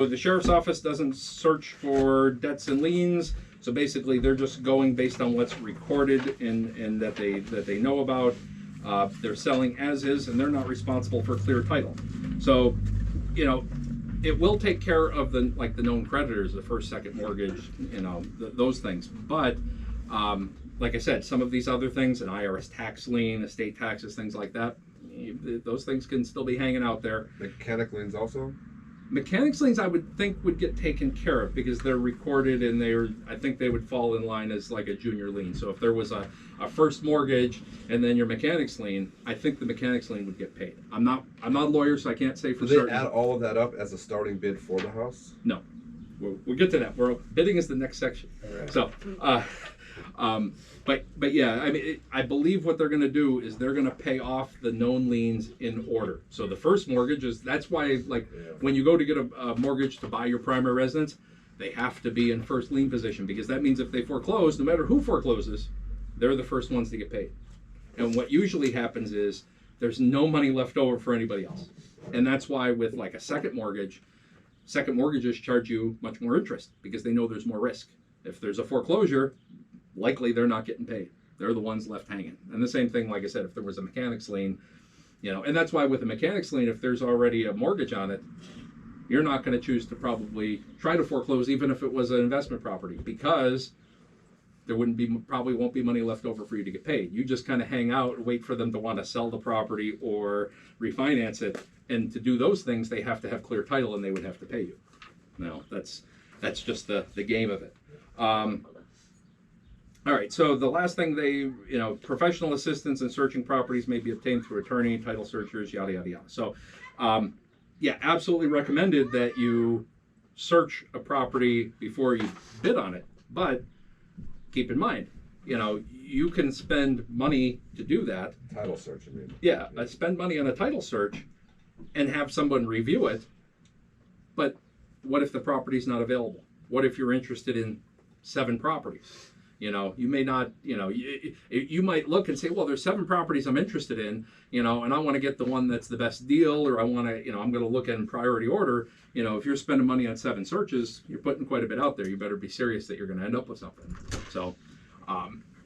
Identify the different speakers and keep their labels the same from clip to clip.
Speaker 1: So the sheriff's office doesn't search for debts and liens. So basically, they're just going based on what's recorded and that they know about. They're selling as is, and they're not responsible for clear title. So, you know, it will take care of the known creditors, the first, second mortgage, you know, those things. But like I said, some of these other things, an IRS tax lien, estate taxes, things like that, those things can still be hanging out there.
Speaker 2: Mechanic liens also?
Speaker 1: Mechanics liens I would think would get taken care of because they're recorded and I think they would fall in line as like a junior lien. So if there was a first mortgage and then your mechanics lien, I think the mechanics lien would get paid. I'm not a lawyer, so I can't say for certain.
Speaker 2: Do they add all of that up as a starting bid for the house?
Speaker 1: No. We'll get to that. Bidding is the next section. All right. So, but yeah, I mean, I believe what they're going to do is they're going to pay off the known liens in order. So the first mortgage that's why when you go to get a mortgage to buy your primary residence, they have to be in first lien position because that means if they foreclose, no matter who forecloses, they're the first ones to get paid. And what usually happens is there's no money left over for anybody else. And that's why with like a second mortgages charge you much more interest because they know there's more risk. If there's a foreclosure, likely they're not getting paid. They're the ones left hanging. And the same thing, like I said, if there was a mechanics lien, you know, and that's why with a mechanics lien, if there's already a mortgage on it, you're not going to choose to probably try to foreclose even if it was an investment property because there probably won't be money left over for you to get paid. You just kind of hang out and wait for them to want to sell the property or refinance it. And to do those things, they have to have clear title and they would have to pay you. Now, that's just the game of it. All right, so the last thing professional assistance in searching properties may be obtained through attorney, title searchers, yada, yada, yada. So, yeah, absolutely recommended that you search a property before you bid on it. But keep in mind, you know, you can spend money to do that.
Speaker 2: Title search, I mean.
Speaker 1: Yeah, spend money on a title search and have someone review it. But what if the property's not available? What if you're interested in 7 properties? You know, you may not, you know, you might look and say, well, there's 7 properties I'm interested in, you know, and I want to get the one that's the best deal, or I want to, you know, I'm going to look in priority order. You know, if you're spending money on 7 searches, you're putting quite a bit out there. You better be serious that you're going to end up with something. So,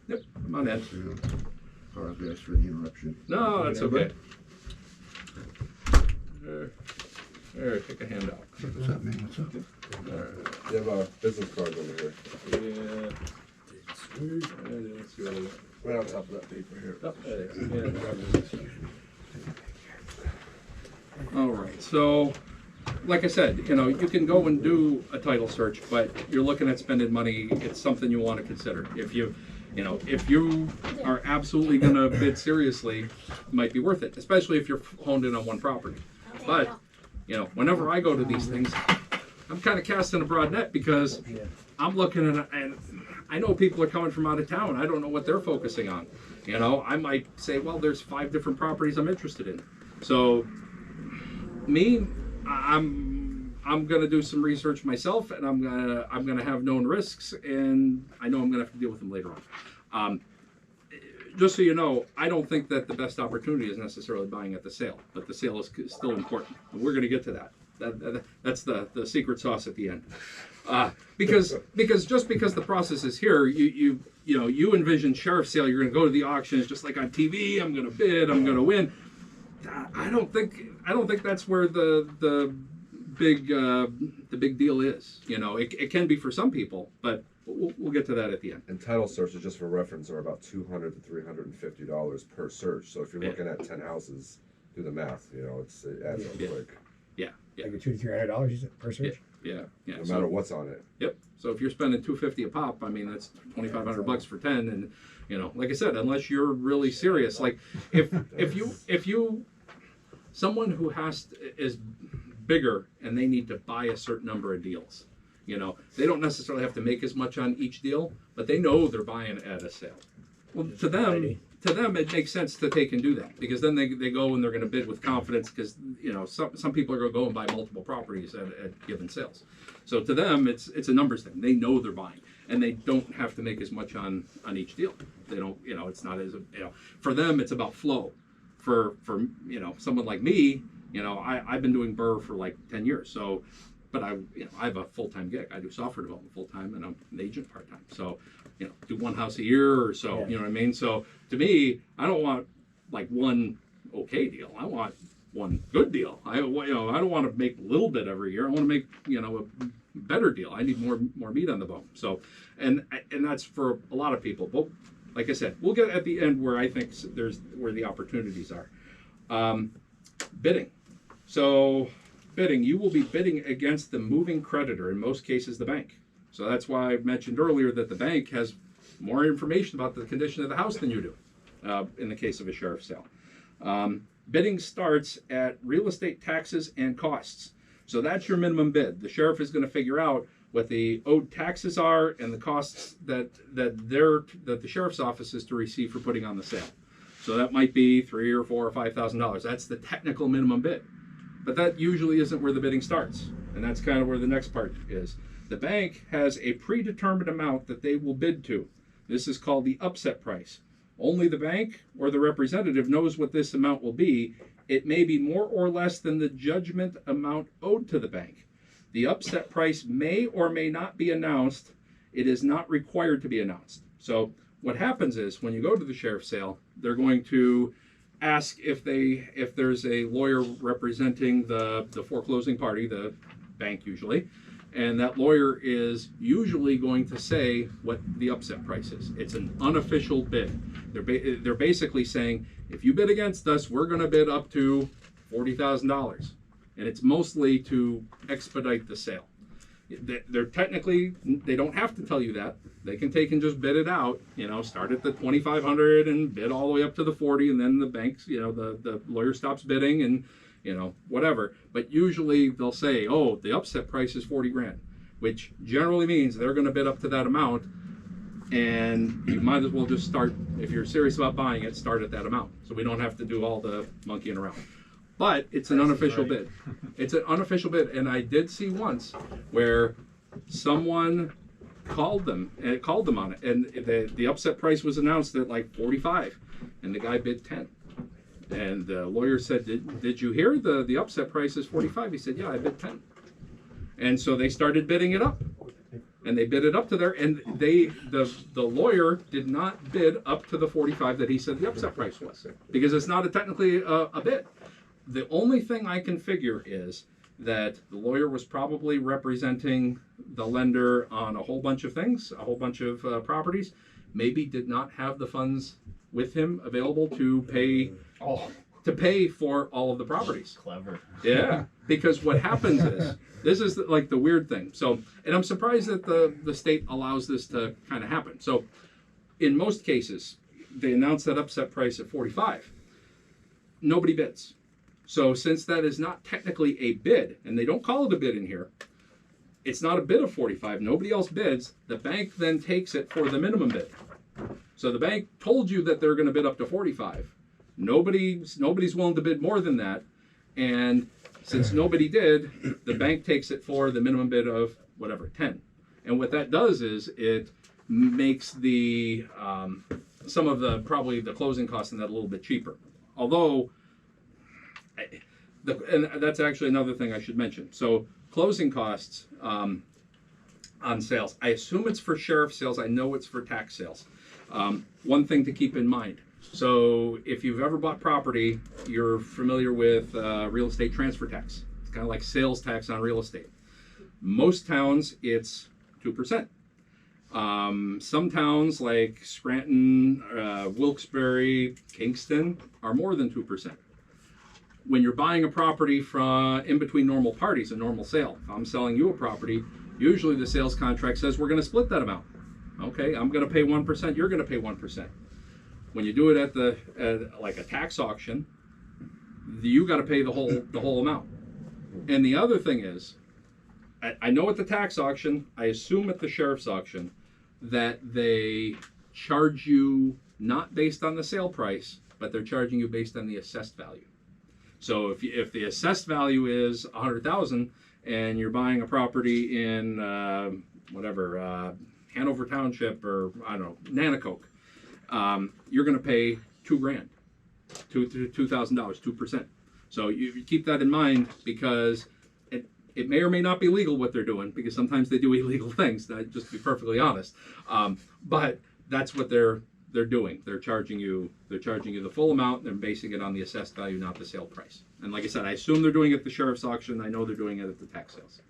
Speaker 1: yep, come on, Ed.
Speaker 3: Apologize for the interruption.
Speaker 1: No, that's okay. There, take a handout.
Speaker 3: What's up, man? What's up?
Speaker 1: All right.
Speaker 2: You have a business card over here.
Speaker 1: Yeah. Let's see what
Speaker 2: Right on top of that paper here.
Speaker 1: oh, there it is. Yeah, all right, so like I said, you know, you can go and do a title search, but you're looking at spending money. It's something you want to consider. If you are absolutely going to bid seriously, it might be worth it, especially if you're honed in on one property. But, you know, whenever I go to these things, I'm kind of casting a broad net because I'm looking at, and I know people are coming from out of town. I don't know what they're focusing on. You know, I might say, well, there's 5 different properties I'm interested in. So, me, I'm gonna do some research myself, and I'm gonna have known risks, and I know I'm gonna have to deal with them later on. Just so you know, I don't think that the best opportunity is necessarily buying at the sale, but the sale is still important. And we're gonna get to that. That's the secret sauce at the end. Because just because the process is here, you envision sheriff's sale, you're going to go to the auctions just like on TV. I'm going to bid, I'm going to win. I don't think that's where the big deal is. You know, it can be for some people, but we'll get to that at the end.
Speaker 2: And title searches, just for reference, are about $200 to $350 per search. So if you're looking at 10 houses, do the math. You know, it adds up quick.
Speaker 1: Yeah.
Speaker 4: Like $200 to $300 per search.
Speaker 1: Yeah.
Speaker 2: No matter what's on it.
Speaker 1: Yep. So if you're spending $250 a pop, I mean that's $2,500 for 10, and you know, like I said, unless you're really serious, like if you someone who is bigger and they need to buy a certain number of deals, you know, they don't necessarily have to make as much on each deal, but they know they're buying at a sale. Well, to them, it makes sense that they can do that because then they go and they're going to bid with confidence because, you know, some people are going to go and buy multiple properties at given sales. So to them, it's a numbers thing. They know they're buying and they don't have to make as much on each deal. They don't, you know, it's not as, you know, for them, it's about flow. For you know, someone like me, you know, I've been doing BRRRR for like 10 years. So but I have a full-time gig. I do software development full-time, and I'm an agent part-time. So, do one house a year or so.
Speaker 4: Yeah.
Speaker 1: You know what I mean? So to me, I don't want like one okay deal. I want one good deal. I don't want to make a little bit every year. I want to make a better deal. I need more meat on the bone. So, and that's for a lot of people. But like I said, we'll get at the end where I think where the opportunities are. Bidding. So bidding, you will be bidding against the moving creditor, in most cases the bank. So that's why I mentioned earlier that the bank has more information about the condition of the house than you do in the case of a sheriff's sale. Bidding starts at real estate taxes and costs. So that's your minimum bid. The sheriff is going to figure out what the owed taxes are and the costs that the sheriff's office is to receive for putting on the sale. So that might be $3,000 or $4,000 or $5,000. That's the technical minimum bid. But that usually isn't where the bidding starts. And that's kind of where the next part is. The bank has a predetermined amount that they will bid to. This is called the upset price. Only the bank or the representative knows what this amount will be. It may be more or less than the judgment amount owed to the bank. The upset price may or may not be announced. It is not required to be announced. So what happens is when you go to the sheriff's sale, they're going to ask if there's a lawyer representing the foreclosing party, the bank usually, and that lawyer is usually going to say what the upset price is. It's an unofficial bid. They're basically saying, if you bid against us, we're going to bid up to $40,000, and it's mostly to expedite the sale. They're technically, they don't have to tell you that. They can take and just bid it out, start at the 2,500 and bid all the way up to the 40, and then the banks, the lawyer stops bidding and, whatever. But usually they'll say, oh, the upset price is 40 grand, which generally means they're going to bid up to that amount. And you might as well just start, if you're serious about buying it, start at that amount. So we don't have to do all the monkeying around. But it's an unofficial bid. It's an unofficial bid. And I did see once where someone called them on it. And the upset price was announced at like 45. And the guy bid 10. And the lawyer said, did you hear the upset price is 45? He said, yeah, I bid 10. And so they started bidding it up. And they bid it up to there, and the lawyer did not bid up to the 45 that he said the upset price was, because it's not technically a bid. The only thing I can figure is that the lawyer was probably representing the lender on a whole bunch of things, a whole bunch of properties, maybe did not have the funds with him available to pay for all of the properties.
Speaker 5: Clever.
Speaker 1: Yeah, because what happens is, this is like the weird thing. So, and I'm surprised that the state allows this to kind of happen. So, in most cases, they announce that upset price at 45. Nobody bids. So, since that is not technically a bid, and they don't call it a bid in here, it's not a bid of 45. Nobody else bids. The bank then takes it for the minimum bid. So the bank told you that they're going to bid up to 45. Nobody's willing to bid more than that, and since nobody did, the bank takes it for the minimum bid of whatever, 10. And what that does is it makes the some of probably the closing costs in that a little bit cheaper. Although, and that's actually another thing I should mention. So closing costs on sales, I assume it's for sheriff sales. I know it's for tax sales. One thing to keep in mind. So if you've ever bought property, you're familiar with real estate transfer tax. It's kind of like sales tax on real estate. Most towns, it's 2%. Some towns like Scranton, Wilkes-Barre, Kingston are more than 2%. When you're buying a property from in between normal parties, a normal sale, if I'm selling you a property, usually the sales contract says we're going to split that amount. Okay, I'm going to pay 1%, you're going to pay 1%. When you do it at like a tax auction, you got to pay the whole amount. And the other thing is, I know at the tax auction, I assume at the sheriff's auction, that they charge you not based on the sale price, but they're charging you based on the assessed value. So if the assessed value is $100,000 and you're buying a property in Hanover Township or I don't know, Nanacoke, you're going to pay $2,000, $2,000, 2%. So you keep that in mind because It may or may not be legal what they're doing, because sometimes they do illegal things. Just to be perfectly honest, but that's what they're doing. They're charging you the full amount. They're basing it on the assessed value, not the sale price. And like I said, I assume they're doing it at the sheriff's auction. I know they're doing it at the tax sales.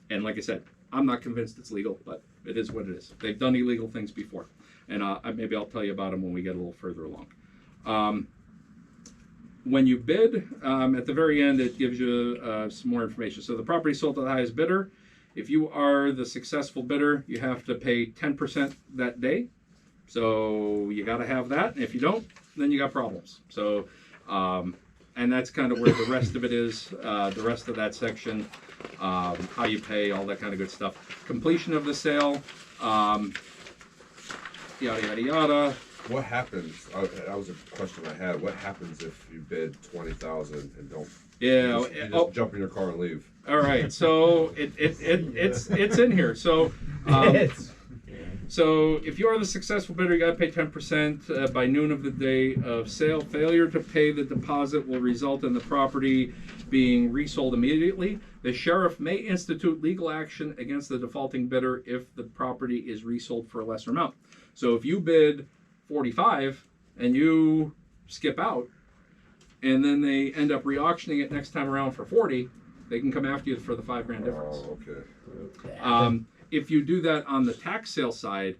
Speaker 1: And like I said, I'm not convinced it's legal, but it is what it is. They've done illegal things before, and maybe I'll tell you about them when we get a little further along. When you bid, at the very end, it gives you some more information. So the property sold to the highest bidder. If you are the successful bidder, you have to pay 10% that day. So you got to have that. And if you don't, then you got problems. So, and that's kind of where the rest of it is. The rest of that section, how you pay, all that kind of good stuff. Completion of the sale, yada, yada, yada.
Speaker 2: What happens? That was a question I had. What happens if you bid 20,000 and don't?
Speaker 1: Yeah.
Speaker 2: You just jump in your car and leave.
Speaker 1: All right. So it's in here. So. So if you are the successful bidder, you got to pay 10% by noon of the day of sale. Failure to pay the deposit will result in the property being resold immediately. The sheriff may institute legal action against the defaulting bidder if the property is resold for a lesser amount. So if you bid 45 and you skip out, and then they end up re-auctioning it next time around for 40, they can come after you for the $5,000 difference.
Speaker 2: Oh, okay.
Speaker 1: If you do that on the tax sale side,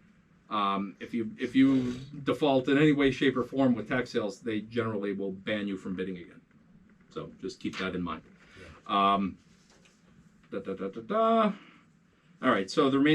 Speaker 1: if you default in any way, shape, or form with tax sales, they generally will ban you from bidding again. So just keep that in mind. All right. So the remaining